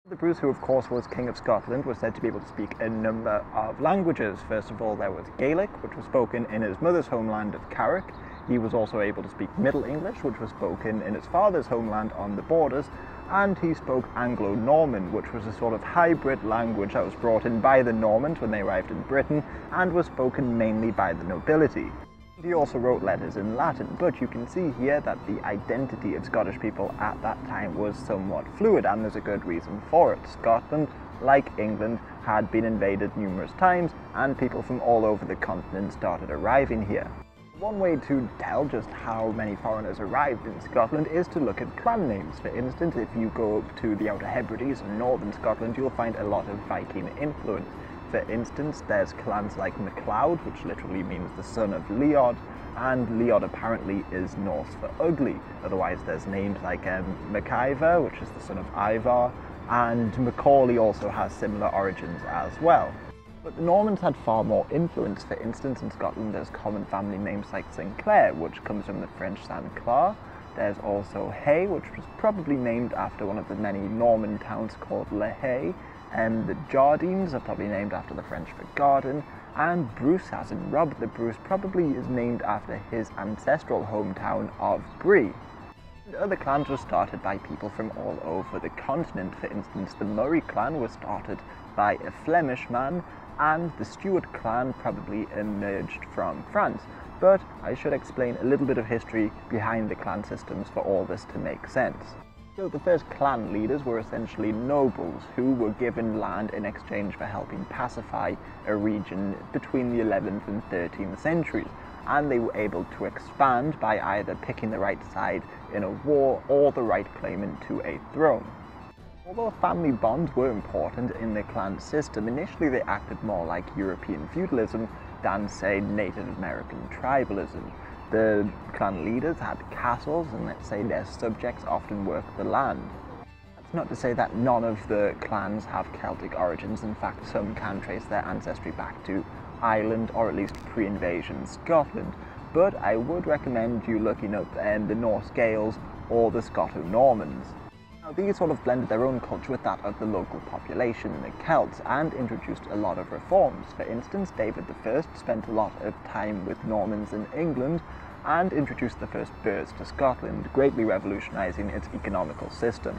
The Bruce, who of course was King of Scotland, was said to be able to speak a number of languages. First of all, there was Gaelic, which was spoken in his mother's homeland of Carrick. He was also able to speak Middle English, which was spoken in his father's homeland on the borders, and he spoke Anglo-Norman, which was a sort of hybrid language that was brought in by the Normans when they arrived in Britain and was spoken mainly by the nobility. He also wrote letters in Latin, but you can see here that the identity of Scottish people at that time was somewhat fluid, and there's a good reason for it. Scotland, like England, had been invaded numerous times, and people from all over the continent started arriving here. One way to tell just how many foreigners arrived in Scotland is to look at clan names. For instance, if you go up to the Outer Hebrides in northern Scotland, you'll find a lot of Viking influence. For instance, there's clans like MacLeod, which literally means the son of Leod, and Leod apparently is Norse for ugly. Otherwise, there's names like MacIver, which is the son of Ivar, and Macaulay also has similar origins as well. But the Normans had far more influence. For instance, in Scotland there's common family names like Sinclair, which comes from the French Saint-Clar. There's also Hay, which was probably named after one of the many Norman towns called Le Hay. The Jardines are probably named after the French for garden, and Bruce, as in Rob the Bruce, probably is named after his ancestral hometown of Brie. Other clans were started by people from all over the continent. For instance, the Murray clan was started by a Flemish man, and the Stuart clan probably emerged from France. But I should explain a little bit of history behind the clan systems for all this to make sense. So the first clan leaders were essentially nobles who were given land in exchange for helping pacify a region between the 11th and 13th centuries, and they were able to expand by either picking the right side in a war or the right claimant to a throne. Although family bonds were important in the clan system, initially they acted more like European feudalism than, say, Native American tribalism. The clan leaders had castles, and let's say their subjects often worked the land. That's not to say that none of the clans have Celtic origins. In fact, some can trace their ancestry back to Ireland, or at least pre-invasion Scotland. But I would recommend you looking up the Norse Gaels or the Scoto-Normans. Now, these sort of blended their own culture with that of the local population, the Celts, and introduced a lot of reforms. For instance, David I spent a lot of time with Normans in England and introduced the first birds to Scotland, greatly revolutionising its economical system.